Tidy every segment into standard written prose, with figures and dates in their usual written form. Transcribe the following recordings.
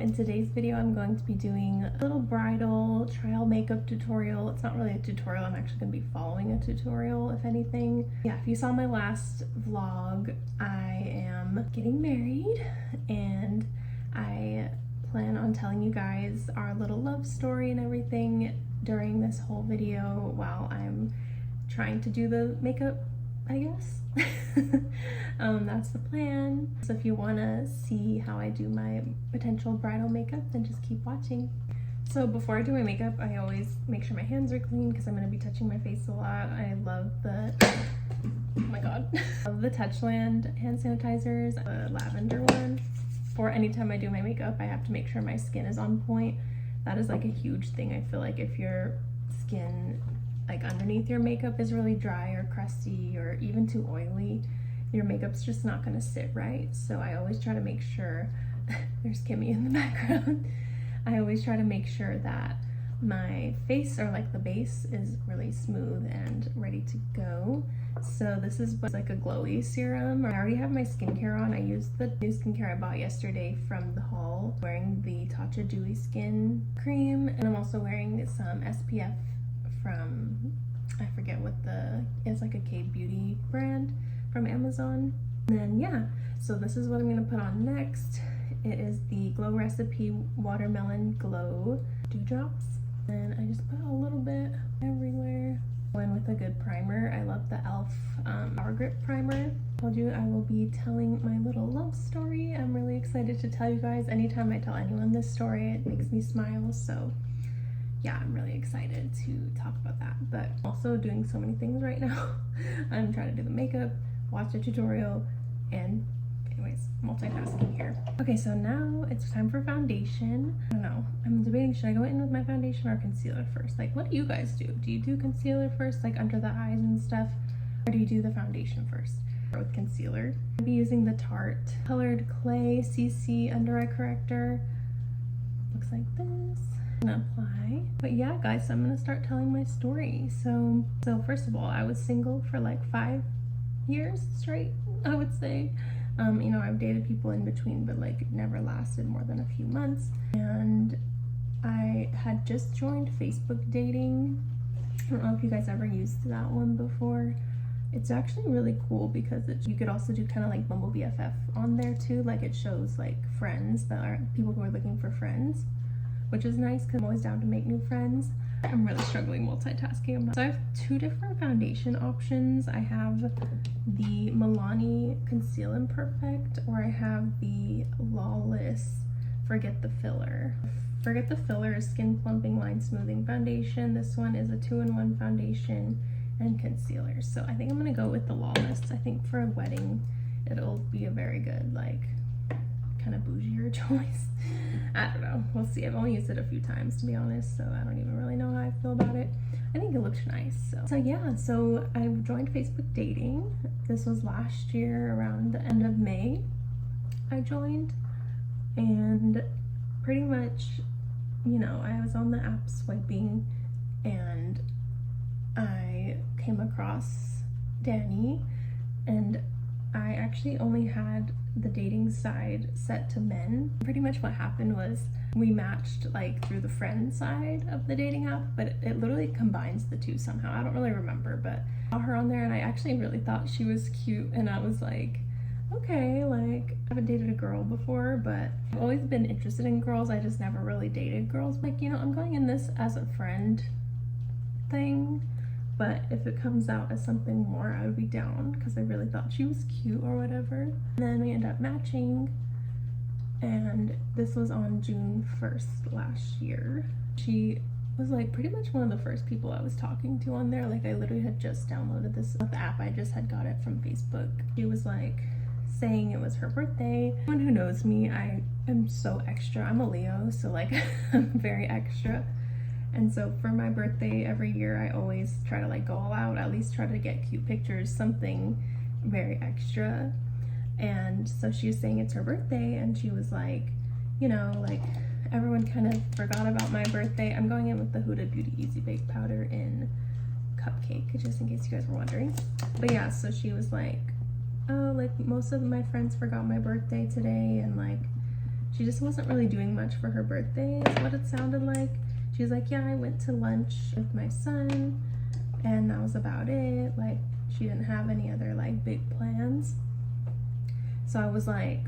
in today's video I'm going to be doing a little bridal trial makeup tutorial. It's not really a tutorial, I'm actually going to be following a tutorial if anything. Yeah, if you saw my last vlog, I am getting married and I plan on telling you guys our little love story and everything during this whole video while I'm trying to do the makeup, I guess. That's the plan. So if you want to see how I do my potential bridal makeup, then just keep watching. So before I do my makeup, I always make sure my hands are clean because I'm going to be touching my face a lot. I love the, oh my god, I love the Touchland hand sanitizers, the lavender one. For anytime I do my makeup, I have to make sure my skin is on point. That is like a huge thing. I feel like if your skin like underneath your makeup is really dry or crusty or even too oily, your makeup's just not gonna sit right. So I always try to make sure, there's Kimmy in the background. I always try to make sure that my face or like the base is really smooth and ready to go. So this is like a glowy serum. I already have my skincare on. I used the new skincare I bought yesterday from the haul, wearing the Tatcha Dewy Skin Cream, and I'm also wearing some SPF from, I forget what it's like a K-Beauty brand from Amazon. And then yeah, so this is what I'm gonna put on next. It is the Glow Recipe Watermelon Glow Dewdrops. And I just put a little bit everywhere. Went with a good primer. I love the e.l.f. Power Grip Primer. I told you I will be telling my little love story. I'm really excited to tell you guys. Anytime I tell anyone this story, it makes me smile. So yeah, I'm really excited to talk about that. But also doing so many things right now. I'm trying to do the makeup, watch a tutorial, and anyways, multitasking here. Okay, so now it's time for foundation. I don't know, I'm debating, should I go in with my foundation or concealer first? Like, what do you guys do? Do you do concealer first, like under the eyes and stuff? Or do you do the foundation first? Or with concealer? I'll be using the Tarte Colored Clay CC Under Eye Corrector. Looks like this. I'm gonna apply. But yeah, guys, so I'm gonna start telling my story. So first of all, I was single for like 5 years straight, I would say. You know, I've dated people in between, but like it never lasted more than a few months. And I had just joined Facebook dating. I don't know if you guys ever used that one before. It's actually really cool because you could also do kind of like Bumble BFF on there too. Like it shows like friends that are people who are looking for friends, which is nice because I'm always down to make new friends. I'm really struggling multitasking. So I have 2 different foundation options. I have the Milani Conceal Imperfect, or I have the Lawless Forget the Filler. Forget the Filler is Skin Plumping Line Smoothing Foundation. This one is a 2-in-1 foundation and concealer. So I think I'm gonna go with the Lawless. I think for a wedding, it'll be a very good, like, kind of bougier choice. I don't know, we'll see. I've only used it a few times, to be honest, so I don't even really know how I feel about it. I think it looks nice. So yeah, so I joined Facebook dating. This was last year around the end of May I joined, and pretty much, you know, I was on the app swiping and I came across Dani, and I actually only had the dating side set to men. Pretty much what happened was we matched like through the friend side of the dating app, but it literally combines the two somehow. I don't really remember, but I saw her on there and I actually really thought she was cute, and I was like, okay, like I haven't dated a girl before, but I've always been interested in girls. I just never really dated girls. Like, you know, I'm going in this as a friend thing, but if it comes out as something more, I would be down because I really thought she was cute or whatever. And then we ended up matching, and this was on June 1st last year. She was like pretty much one of the first people I was talking to on there. Like I literally had just downloaded this app. I just had got it from Facebook. She was like saying it was her birthday. Anyone who knows me, I am so extra. I'm a Leo, so like I'm very extra. And so for my birthday every year, I always try to like go all out, at least try to get cute pictures, something very extra. And so she was saying it's her birthday, and she was like, you know, like everyone kind of forgot about my birthday. I'm going in with the Huda Beauty Easy Bake Powder in Cupcake, just in case you guys were wondering. But yeah, so she was like, oh, like most of my friends forgot my birthday today, and like she just wasn't really doing much for her birthday, is what it sounded like. She was like, yeah, I went to lunch with my son and that was about it. Like, she didn't have any other like big plans. So I was like,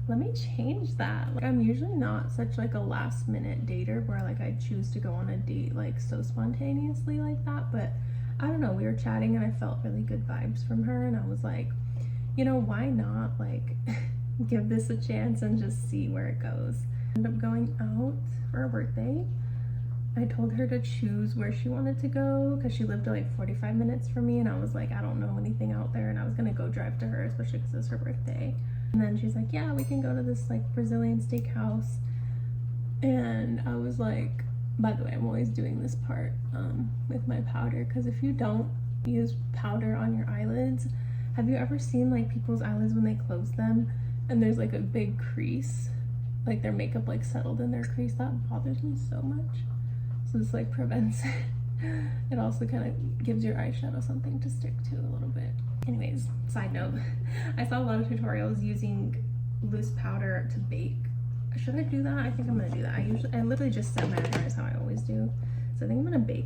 let me change that. Like, I'm usually not such like a last minute dater where like I choose to go on a date like so spontaneously like that, but I don't know, we were chatting and I felt really good vibes from her, and I was like, you know, why not like give this a chance and just see where it goes. Ended up going out for her birthday. I told her to choose where she wanted to go because she lived like 45 minutes from me, and I was like, I don't know anything out there, and I was gonna go drive to her, especially because it's her birthday. And then she's like, yeah, we can go to this like Brazilian steakhouse. And I was like, by the way, I'm always doing this part with my powder, because if you don't use powder on your eyelids, have you ever seen like people's eyelids when they close them and there's like a big crease, like their makeup like settled in their crease? That bothers me so much. So this like prevents it. It also kind of gives your eyeshadow something to stick to a little bit. Anyways, side note, I saw a lot of tutorials using loose powder to bake. Should I do that? I think I'm gonna do that. I literally just set my hair as how I always do. So I think I'm gonna bake.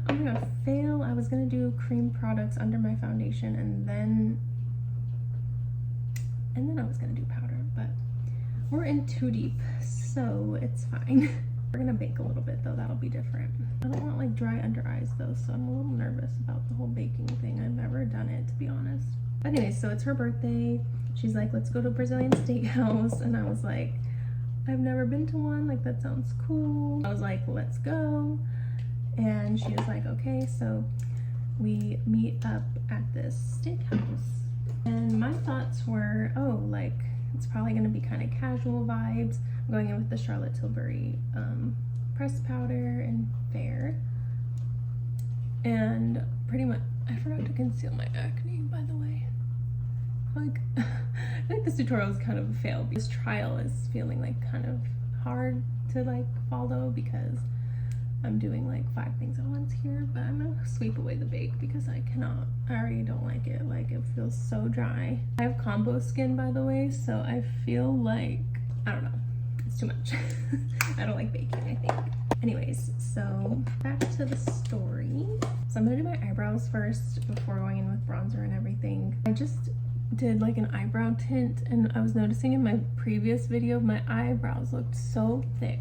Oh my god, fail. I was gonna do cream products under my foundation and then I was gonna do powder, but we're in too deep, so it's fine. We're gonna bake a little bit though, that'll be different. I don't want like dry under eyes though, so I'm a little nervous about the whole baking thing. I've never done it, to be honest. But anyways, so it's her birthday. She's like, let's go to a Brazilian steakhouse, and I was like, I've never been to one, like that sounds cool. I was like, let's go. And she was like, okay, so we meet up at this steakhouse. And my thoughts were, oh, like it's probably gonna be kind of casual vibes. I'm going in with the Charlotte Tilbury pressed powder and fair. And pretty much, I forgot to conceal my acne, by the way. Like, I think this tutorial is kind of a fail. This trial is feeling like kind of hard to like follow because I'm doing like 5 things at once here, but I'm gonna sweep away the bake because I cannot. I already don't like it. Like, it feels so dry. I have combo skin, by the way, so I feel like, I don't know, it's too much. I don't like baking, I think. Anyways, so back to the story. So I'm gonna do my eyebrows first before going in with bronzer and everything. I just did like an eyebrow tint, and I was noticing in my previous video my eyebrows looked so thick.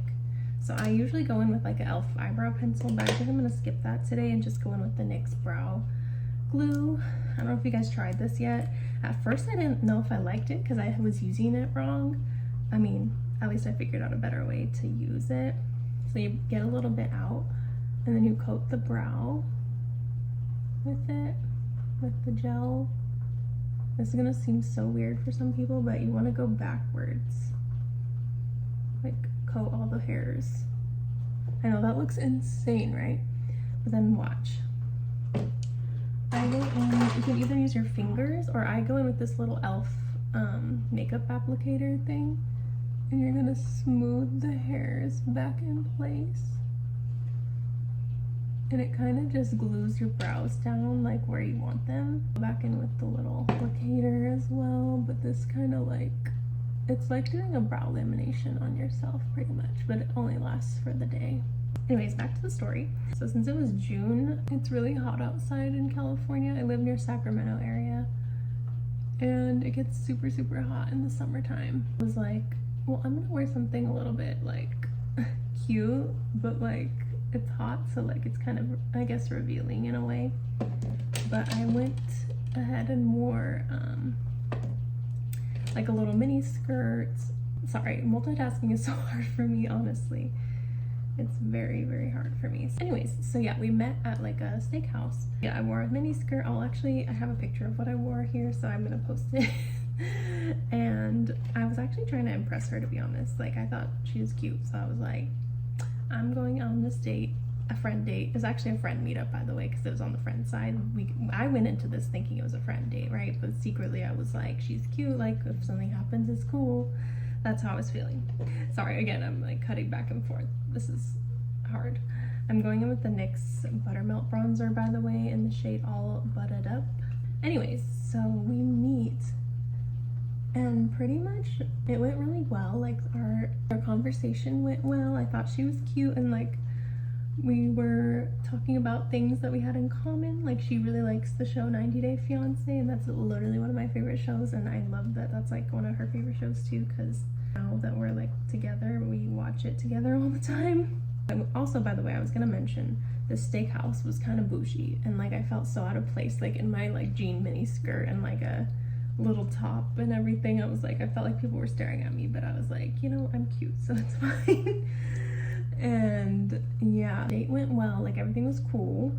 So I usually go in with like an e.l.f. eyebrow pencil, but I think I'm gonna skip that today and just go in with the NYX brow glue. I don't know if you guys tried this yet. At first I didn't know if I liked it because I was using it wrong. I mean, at least I figured out a better way to use it. So you get a little bit out and then you coat the brow with it, with the gel. This is gonna seem so weird for some people, but you wanna go backwards. Like, coat all the hairs. I know that looks insane, right? But then watch. I go in, you can either use your fingers, or I go in with this little e.l.f. Makeup applicator thing, and you're gonna smooth the hairs back in place. And it kind of just glues your brows down like where you want them. Go back in with the little applicator as well, but this kind of like, it's like doing a brow lamination on yourself pretty much, but it only lasts for the day. Anyways, back to the story. So since it was June, it's really hot outside in California. I live near Sacramento area, and it gets super, super hot in the summertime. I was like, well, I'm gonna wear something a little bit like cute, but like it's hot, so like it's kind of, I guess, revealing in a way. But I went ahead and wore like a little mini skirt. Sorry, multitasking is so hard for me, honestly. It's very, very hard for me. Anyways, so yeah, we met at like a steakhouse. Yeah, I wore a mini skirt. I have a picture of what I wore here, so I'm gonna post it. And I was actually trying to impress her, to be honest. Like, I thought she was cute, so I was like, I'm going on this date, a friend date. It was actually a friend meetup, by the way, because it was on the friend side. I went into this thinking it was a friend date, right? But secretly I was like, she's cute, like if something happens, it's cool. That's how I was feeling. Sorry, again, I'm like cutting back and forth. This is hard. I'm going in with the NYX Buttermelt bronzer, by the way, in the shade All Butted Up. Anyways, so we meet And pretty much it went really well. Like our conversation went well. I thought she was cute, and like we were talking about things that we had in common. Like she really likes the show 90 Day Fiancé, and that's literally one of my favorite shows, and I love that that's like one of her favorite shows too, because now that we're like together, we watch it together all the time. And also, by the way, I was gonna mention the steakhouse was kind of bougie, and like I felt so out of place, like in my like jean mini skirt and like a little top and everything. I was like, I felt like people were staring at me, but I was like, you know, I'm cute, so it's fine. And yeah, date went well, like everything was cool.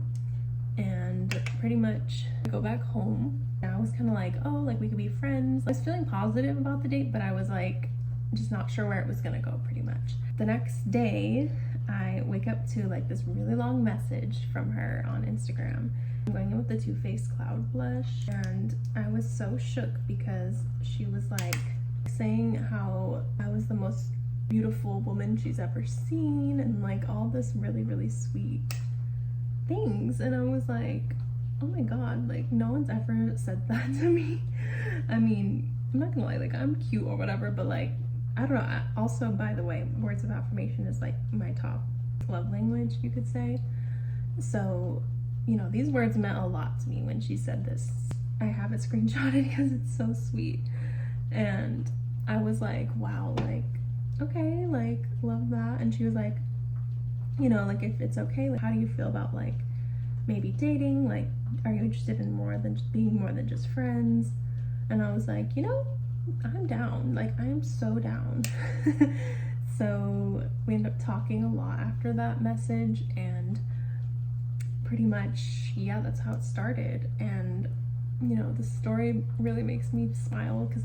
And pretty much I go back home. I was kind of like, oh, like we could be friends. I was feeling positive about the date, but I was like just not sure where it was gonna go pretty much. The next day I wake up to like this really long message from her on Instagram. I'm going in with the Too Faced Cloud Blush, and I was so shook because she was like saying how I was the most beautiful woman she's ever seen, and like all this really, really sweet things. And I was like, oh my god, like no one's ever said that to me. I mean, I'm not gonna lie, like I'm cute or whatever, but like I don't know. Also, by the way, words of affirmation is like my top love language, you could say. So, you know, these words meant a lot to me when she said this. I have it screenshotted because it's so sweet. And I was like, wow, like, okay, like, love that. And she was like, you know, like, if it's okay, like, how do you feel about, like, maybe dating? Like, are you interested in more than just being more than just friends? And I was like, you know, I'm down. Like, I am so down. So we ended up talking a lot after that message, and pretty much, yeah, that's how it started. And, you know, the story really makes me smile because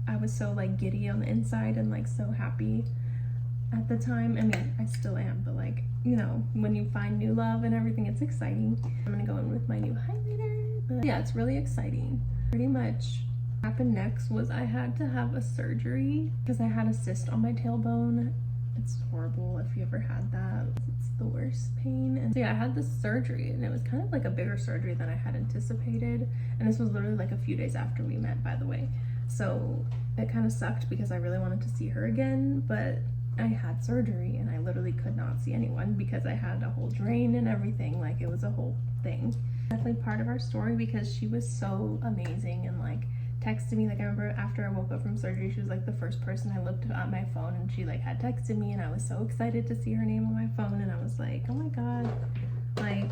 I was so, like, giddy on the inside and, like, so happy at the time. I mean, I still am, but, like, you know, when you find new love and everything, it's exciting. I'm gonna go in with my new highlighter. But yeah, it's really exciting. Pretty much what happened next was I had to have a surgery because I had a cyst on my tailbone. It's horrible if you ever had that. It's the worst pain. And so yeah, I had this surgery, and it was kind of like a bigger surgery than I had anticipated. And this was literally like a few days after we met, by the way. So it kind of sucked because I really wanted to see her again, but I had surgery and I literally could not see anyone because I had a whole drain and everything. Like, it was a whole thing. Definitely part of our story because she was so amazing, and like texted me. Like, I remember after I woke up from surgery, she was like the first person I looked at my phone, and she like had texted me, and I was so excited to see her name on my phone, and I was like, oh my god, like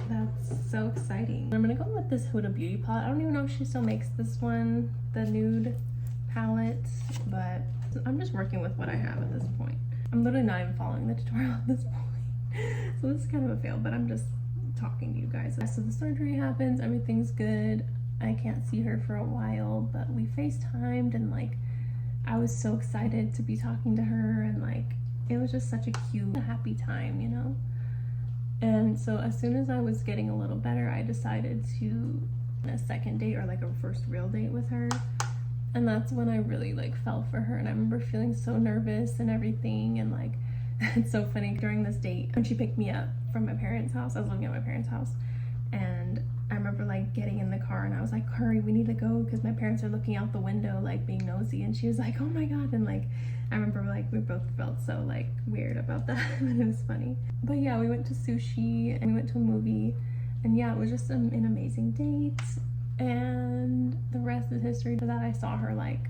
that's so exciting. I'm gonna go with this Huda Beauty palette. I don't even know if she still makes this one, the nude palette, but I'm just working with what I have at this point. I'm literally not even following the tutorial at this point. So this is kind of a fail, but I'm just talking to you guys. So the surgery happens, everything's good. I can't see her for a while, but we FaceTimed, and like I was so excited to be talking to her, and like it was just such a cute, happy time, you know? And so as soon as I was getting a little better, I decided to a second date, or like a first real date with her. And that's when I really like fell for her. And I remember feeling so nervous and everything, and like it's so funny, during this date when she picked me up from my parents' house, I was living at my parents' house, and I remember like getting in the car, and I was like, hurry, we need to go because my parents are looking out the window like being nosy. And she was like, oh my god. And like I remember like we both felt so like weird about that. And it was funny. But yeah, we went to sushi and we went to a movie, and yeah, it was just an amazing date. And the rest is history. For that, I saw her like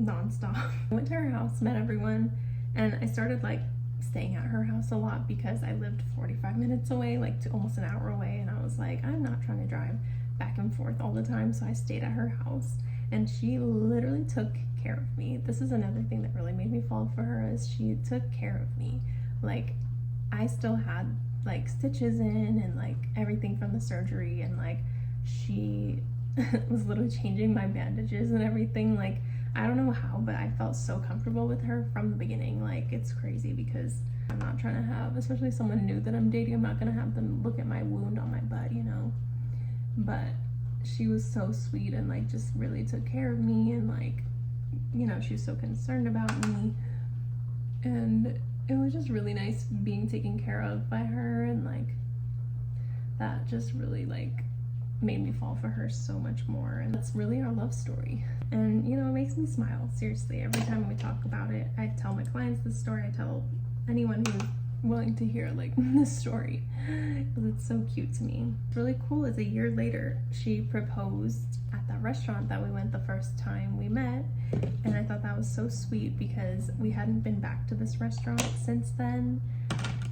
nonstop. I went to her house, met everyone, and I started like staying at her house a lot because I lived 45 minutes away, like to almost an hour away, and I was like, I'm not trying to drive back and forth all the time. So I stayed at her house, and she literally took care of me. This is another thing that really made me fall for her, is she took care of me. Like, I still had like stitches in and like everything from the surgery, and like she was literally changing my bandages and everything. Like, I don't know how, but I felt so comfortable with her from the beginning. Like, it's crazy because I'm not trying to have, especially someone new that I'm dating, I'm not gonna have them look at my wound on my butt, you know? But she was so sweet and like just really took care of me, and like, you know, she was so concerned about me, and it was just really nice being taken care of by her. And like that just really like made me fall for her so much more, and that's really our love story. And you know, it makes me smile, seriously. Every time we talk about it, I tell my clients this story, I tell anyone who's willing to hear like this story, because it's so cute to me. What's really cool is a year later she proposed at that restaurant that we went the first time we met, and I thought that was so sweet because we hadn't been back to this restaurant since then,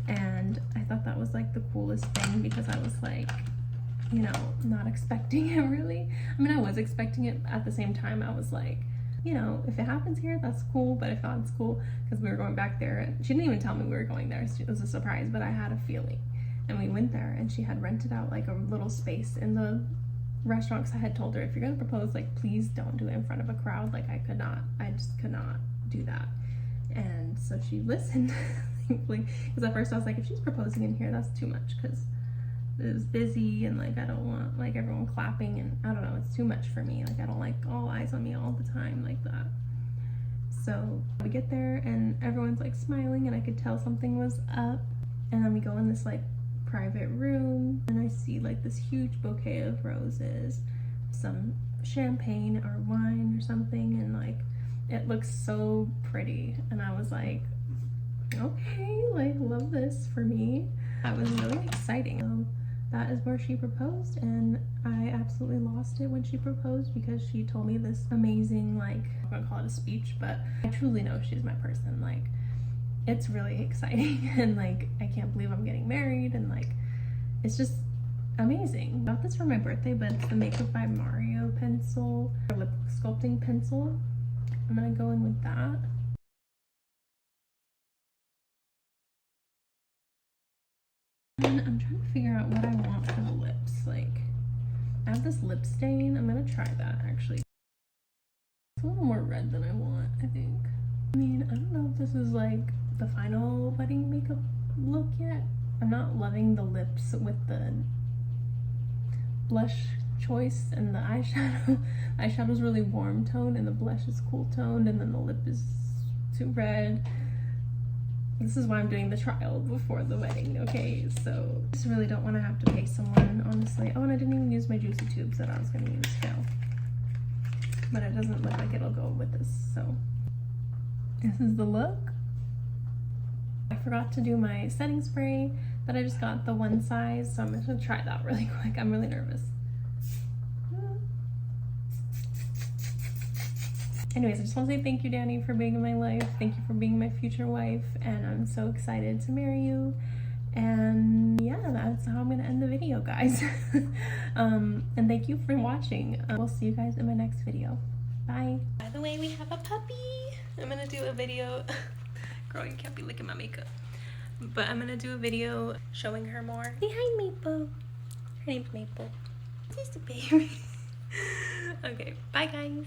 and I thought that was like the coolest thing because I was like, you know, not expecting it really. I mean, I was expecting it. At the same time, I was like, you know, if it happens here, that's cool, but if not, it's cool, because we were going back there. She didn't even tell me we were going there. It was a surprise, but I had a feeling. And we went there, and she had rented out like a little space in the restaurant, because I had told her, if you're gonna propose, like, please don't do it in front of a crowd. Like, I just could not do that. And so she listened, thankfully, because at first I was like, if she's proposing in here, that's too much, because it was busy, and like I don't want like everyone clapping, and I don't know, it's too much for me. Like, I don't like all eyes on me all the time like that. So we get there and everyone's like smiling, and I could tell something was up. And then we go in this like private room, and I see like this huge bouquet of roses, some champagne or wine or something, and like it looks so pretty. And I was like, okay, like, love this for me. That was really exciting. So that is where she proposed, and I absolutely lost it when she proposed, because she told me this amazing, like, I'm gonna call it a speech, but I truly know she's my person. Like, it's really exciting, and like, I can't believe I'm getting married, and like, it's just amazing. Got this for my birthday, but it's the Makeup by Mario pencil, or lip sculpting pencil. I'm gonna go in with that. And I'm trying to figure out what I want for the lips. Like, I have this lip stain. I'm gonna try that actually. It's a little more red than I want, I think. I mean, I don't know if this is like the final wedding makeup look yet. I'm not loving the lips with the blush choice and the eyeshadow. The eyeshadow's really warm toned, and the blush is cool toned, and then the lip is too red. This is why I'm doing the trial before the wedding, okay? So I just really don't want to have to pay someone, honestly. Oh, and I didn't even use my juicy tubes that I was going to use, fail. But it doesn't look like it'll go with this, so this is the look. I forgot to do my setting spray, but I just got the one size, so I'm just gonna try that really quick. I'm really nervous. Anyways, I just want to say thank you, Dani, for being in my life. Thank you for being my future wife, and I'm so excited to marry you. And yeah, that's how I'm gonna end the video, guys. And thank you for watching. We'll see you guys in my next video. Bye. By the way, we have a puppy. I'm gonna do a video. Girl, you can't be licking my makeup. But I'm gonna do a video showing her more. Say hi, Maple. Her name's Maple. She's the baby. Okay, bye guys.